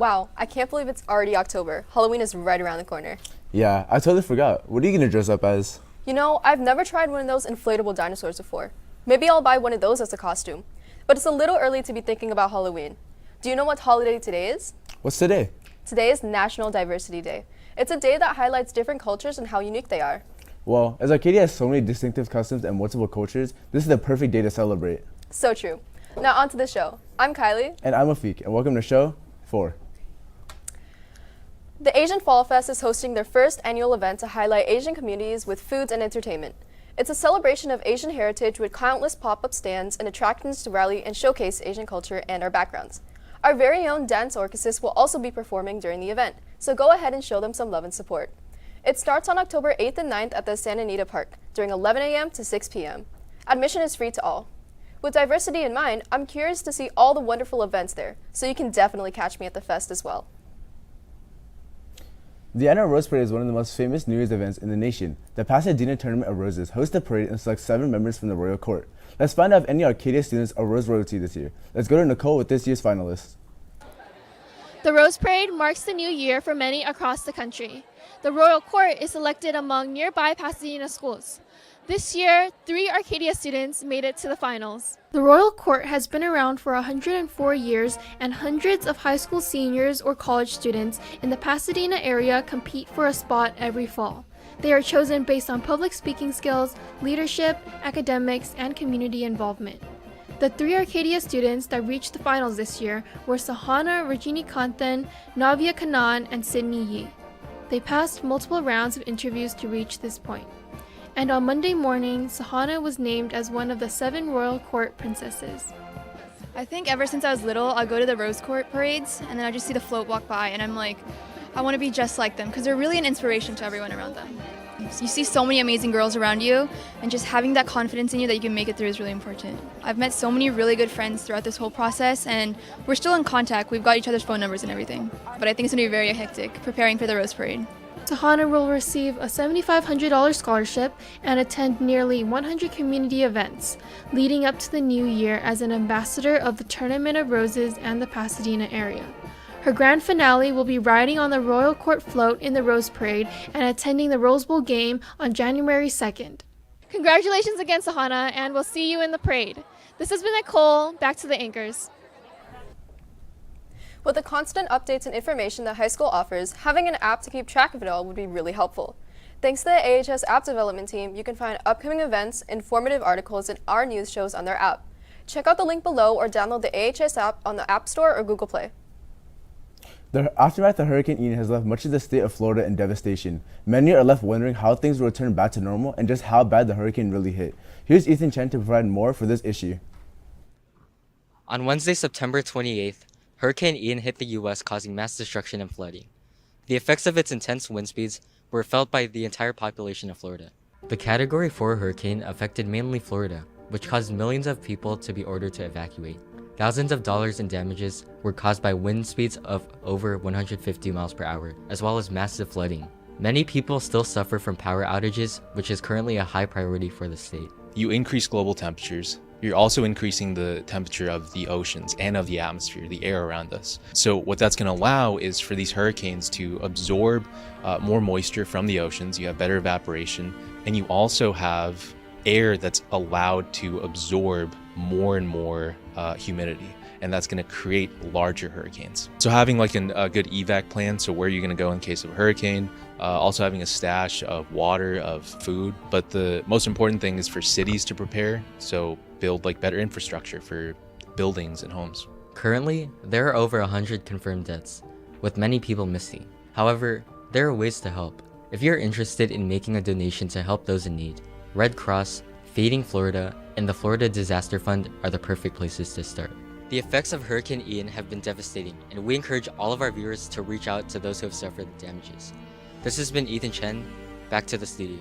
Wow, I can't believe it's already October. Halloween is right around the corner. Yeah, I totally forgot. What are you gonna dress up as? You know, I've never tried one of those inflatable dinosaurs before. Maybe I'll buy one of those as a costume. But it's a little early to be thinking about Halloween. Do you know what holiday today is? What's today? Today is National Diversity Day. It's a day that highlights different cultures and how unique they are. Well, as Arcadia has so many distinctive customs and multiple cultures, this is the perfect day to celebrate. So true. Now on to the show. I'm Kiley. And I'm Afiq, and welcome to show 4. The Asian Fall Fest is hosting their first annual event to highlight Asian communities with foods and entertainment. It's a celebration of Asian heritage with countless pop-up stands and attractions to rally and showcase Asian culture and our backgrounds. Our very own dance orchestras will also be performing during the event, so go ahead and show them some love and support. It starts on October 8th and 9th at the Santa Anita Park during 11 a.m. to 6 p.m. Admission is free to all. With diversity in mind, I'm curious to see all the wonderful events there, so you can definitely catch me at the fest as well. The annual Rose Parade is one of the most famous New Year's events in the nation. The Pasadena Tournament of Roses hosts the parade and selects 7 members from the royal court. Let's find out if any Arcadia students are Rose royalty this year. Let's go to Nicole with this year's finalists. The Rose Parade marks the new year for many across the country. The royal court is selected among nearby Pasadena schools. This year, 3 Arcadia students made it to the finals. The Royal Court has been around for 104 years, and hundreds of high school seniors or college students in the Pasadena area compete for a spot every fall. They are chosen based on public speaking skills, leadership, academics, and community involvement. The 3 Arcadia students that reached the finals this year were Sahana Rajinikantan, Navya Kanan, and Sydney Yee. They passed multiple rounds of interviews to reach this point. And on Monday morning, Sahana was named as one of the 7 Royal Court princesses. I think ever since I was little, I'll go to the Rose Court parades, and then I just see the float walk by, and I'm like, I want to be just like them, because they're really an inspiration to everyone around them. You see so many amazing girls around you, and just having that confidence in you that you can make it through is really important. I've met so many really good friends throughout this whole process, and we're still in contact. We've got each other's phone numbers and everything. But I think it's going to be very hectic, preparing for the Rose Parade. Sahana will receive a $7,500 scholarship and attend nearly 100 community events, leading up to the new year as an ambassador of the Tournament of Roses and the Pasadena area. Her grand finale will be riding on the Royal Court float in the Rose Parade and attending the Rose Bowl game on January 2nd. Congratulations again, Sahana, and we'll see you in the parade. This has been Nicole. Back to the anchors. With the constant updates and information that high school offers, having an app to keep track of it all would be really helpful. Thanks to the AHS app development team, you can find upcoming events, informative articles, and our news shows on their app. Check out the link below or download the AHS app on the App Store or Google Play. The aftermath of Hurricane Ian has left much of the state of Florida in devastation. Many are left wondering how things will return back to normal and just how bad the hurricane really hit. Here's Ethan Chen to provide more for this issue. On Wednesday, September 28th, Hurricane Ian hit the U.S., causing mass destruction and flooding. The effects of its intense wind speeds were felt by the entire population of Florida. The Category 4 hurricane affected mainly Florida, which caused millions of people to be ordered to evacuate. Thousands of dollars in damages were caused by wind speeds of over 150 miles per hour, as well as massive flooding. Many people still suffer from power outages, which is currently a high priority for the state. You increase global temperatures. You're also increasing the temperature of the oceans and of the atmosphere, the air around us. So what that's going to allow is for these hurricanes to absorb more moisture from the oceans. You have better evaporation, and you also have air that's allowed to absorb more and more humidity, and that's going to create larger hurricanes. So having like a good evac plan, so where you're going to go in case of a hurricane, also having a stash of water, of food. But the most important thing is for cities to prepare, so build like better infrastructure for buildings and homes. Currently, there are over 100 confirmed deaths, with many people missing. However, there are ways to help. If you're interested in making a donation to help those in need, Red Cross, Feeding Florida, and the Florida Disaster Fund are the perfect places to start. The effects of Hurricane Ian have been devastating, and we encourage all of our viewers to reach out to those who have suffered the damages. This has been Ethan Chen. Back to the studio.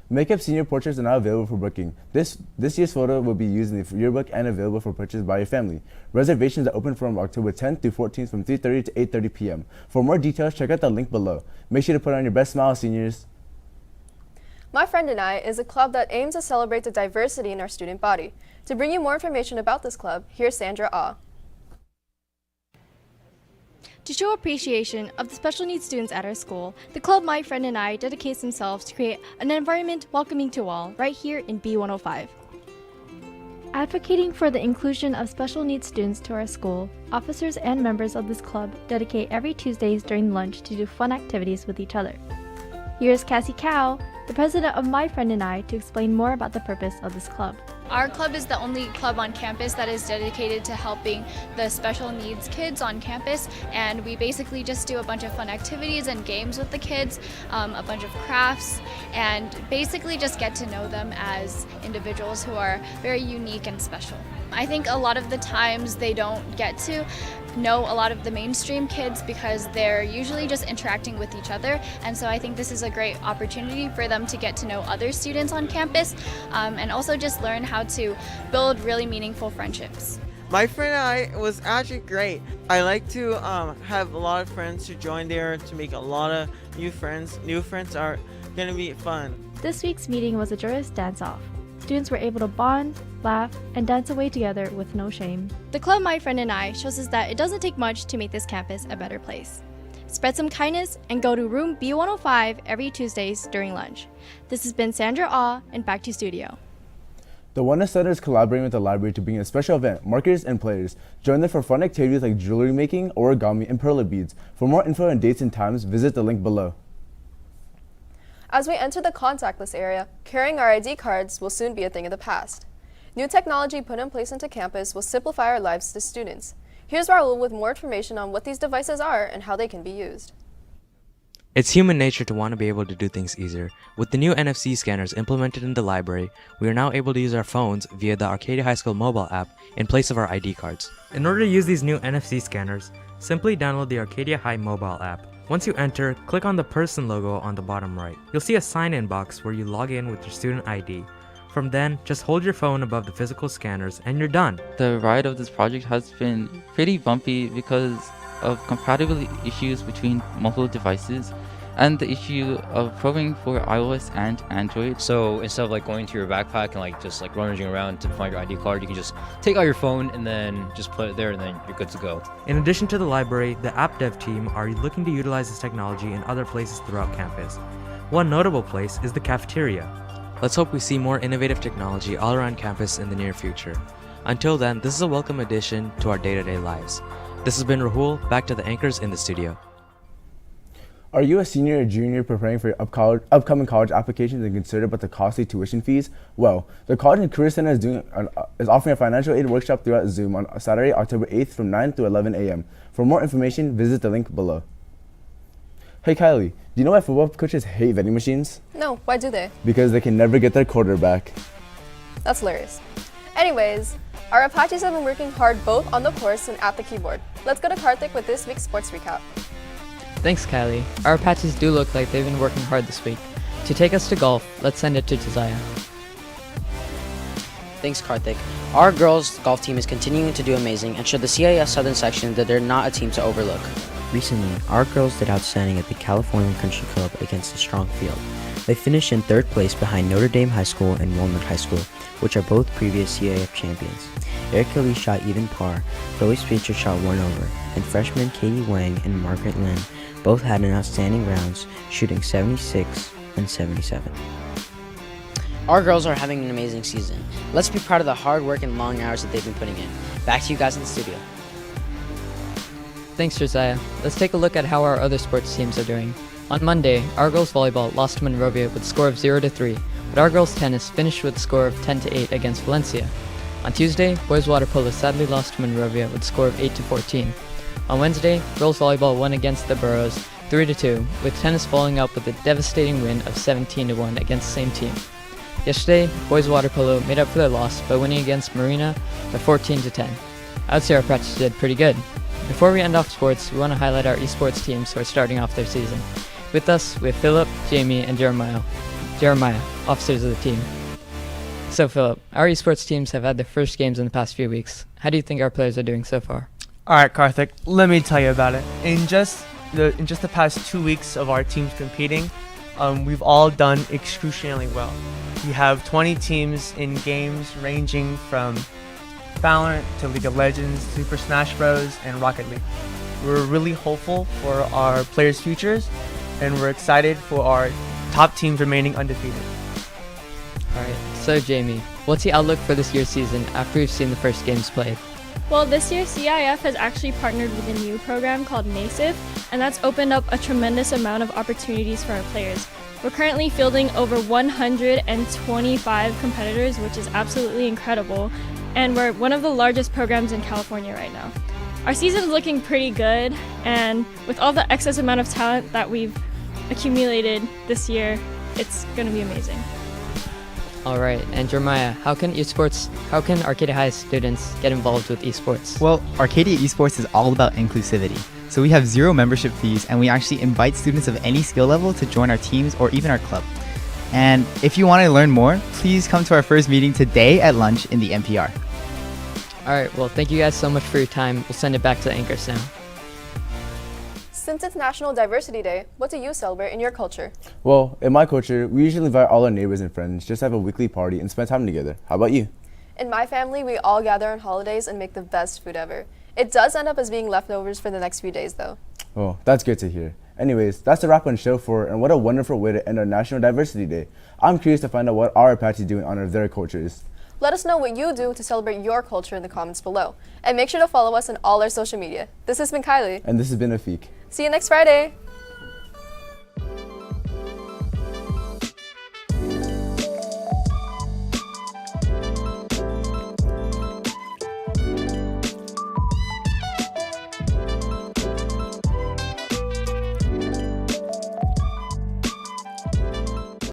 Makeup senior portraits are now available for booking. This year's photo will be used in the yearbook and available for purchase by your family. Reservations are open from October 10th through 14th from 3:30 to 8:30 p.m. For more details, check out the link below. Make sure to put on your best smile, seniors. My Friend and I is a club that aims to celebrate the diversity in our student body. To bring you more information about this club, here's Sandra Ah. To show appreciation of the special needs students at our school, the club My Friend and I dedicates themselves to create an environment welcoming to all right here in B105. Advocating for the inclusion of special needs students to our school, officers and members of this club dedicate every Tuesdays during lunch to do fun activities with each other. Here's Cassie Cow, the president of My Friend and I, to explain more about the purpose of this club. Our club is the only club on campus that is dedicated to helping the special needs kids on campus, and we basically just do a bunch of fun activities and games with the kids, a bunch of crafts, and basically just get to know them as individuals who are very unique and special. I think a lot of the times they don't get to know a lot of the mainstream kids because they're usually just interacting with each other, and so I think this is a great opportunity for them to get to know other students on campus and also just learn how to build really meaningful friendships. My friend and I was actually great. I like to have a lot of friends to join there to make a lot of new friends. New friends are going to be fun. This week's meeting was a joyous dance-off. Students were able to bond, laugh, and dance away together with no shame. The club My Friend and I shows us that it doesn't take much to make this campus a better place. Spread some kindness and go to room B105 every Tuesdays during lunch. This has been Sandra Ah, and back to studio. The Wellness Center is collaborating with the library to bring a special event, marketers and players. Join them for fun activities like jewelry making, origami, and perla beads. For more info and dates and times, visit the link below. As we enter the contactless area, carrying our ID cards will soon be a thing of the past. New technology put in place into campus will simplify our lives to students. Here's Rahul with more information on what these devices are and how they can be used. It's human nature to want to be able to do things easier. With the new NFC scanners implemented in the library, we are now able to use our phones via the Arcadia High School mobile app in place of our ID cards. In order to use these new NFC scanners, simply download the Arcadia High mobile app. Once you enter, click on the person logo on the bottom right. You'll see a sign-in box where you log in with your student ID. From then, just hold your phone above the physical scanners and you're done. The ride of this project has been pretty bumpy because of compatibility issues between multiple devices and the issue of probing for iOS and Android. So instead of like going to your backpack and just rummaging around to find your ID card, you can just take out your phone and then just put it there and then you're good to go. In addition to the library, the app dev team are looking to utilize this technology in other places throughout campus. One notable place is the cafeteria. Let's hope we see more innovative technology all around campus in the near future. Until then, this is a welcome addition to our day-to-day lives. This has been Rahul, back to the anchors in the studio. Are you a senior or junior preparing for your upcoming college applications and concerned about the costly tuition fees? Well, the College and Career Center is offering a financial aid workshop throughout Zoom on Saturday, October 8th from 9 to 11 a.m. For more information, visit the link below. Hey Kylie, do you know why football coaches hate vending machines? No, why do they? Because they can never get their quarterback. That's hilarious. Anyways, our Apaches have been working hard both on the course and at the keyboard. Let's go to Karthik with this week's sports recap. Thanks, Kylie. Our Apaches do look like they've been working hard this week. To take us to golf, let's send it to Joziah. Thanks, Karthik. Our girls' golf team is continuing to do amazing and show the CIS Southern section that they're not a team to overlook. Recently, our girls did outstanding at the California Country Club against a strong field. They finished in third place behind Notre Dame High School and Walnut High School, which are both previous CIF champions. Erica Lee shot even par, Chloe Spitzer shot 1 over, and freshmen Katie Wang and Margaret Lin both had an outstanding rounds, shooting 76 and 77. Our girls are having an amazing season. Let's be proud of the hard work and long hours that they've been putting in. Back to you guys in the studio. Thanks, Joziah. Let's take a look at how our other sports teams are doing. On Monday, our girls volleyball lost to Monrovia with a score of 0-3, but our girls tennis finished with a score of 10-8 against Valencia. On Tuesday, boys water polo sadly lost to Monrovia with a score of 8-14. On Wednesday, girls volleyball won against the Burros 3-2, with tennis following up with a devastating win of 17-1 against the same team. Yesterday, boys water polo made up for their loss by winning against Marina by 14-10. I would say our practice did pretty good. Before we end off sports, we want to highlight our esports teams who are starting off their season. With us, we have Philip, Jamie, and Jeremiah, officers of the team. So Philip, our esports teams have had their first games in the past few weeks. How do you think our players are doing so far? Alright, Karthik, let me tell you about it. In just the past 2 weeks of our teams competing, we've all done excruciatingly well. We have 20 teams in games ranging from Valorant to League of Legends, Super Smash Bros, and Rocket League. We're really hopeful for our players' futures, and we're excited for our top teams remaining undefeated. Alright, so Jamie, what's the outlook for this year's season after we've seen the first games played? Well, this year CIF has actually partnered with a new program called NASIF, and that's opened up a tremendous amount of opportunities for our players. We're currently fielding over 125 competitors, which is absolutely incredible, and we're one of the largest programs in California right now. Our season's looking pretty good, and with all the excess amount of talent that we've accumulated this year, it's going to be amazing. Alright, and Jeremiah, how can Arcadia High students get involved with esports? Well, Arcadia Esports is all about inclusivity. So we have 0 membership fees, and we actually invite students of any skill level to join our teams or even our club. And if you want to learn more, please come to our first meeting today at lunch in the NPR. Alright, well thank you guys so much for your time. We'll send it back to the anchors now. Since it's National Diversity Day, what do you celebrate in your culture? Well, in my culture, we usually invite all our neighbors and friends, just have a weekly party and spend time together. How about you? In my family, we all gather on holidays and make the best food ever. It does end up as being leftovers for the next few days, though. Oh, that's good to hear. Anyways, that's a wrap on show 4, and what a wonderful way to end our National Diversity Day. I'm curious to find out what our Apaches do in honor of their cultures. Let us know what you do to celebrate your culture in the comments below. And make sure to follow us on all our social media. This has been Kylie. And this has been Afiq. See you next Friday.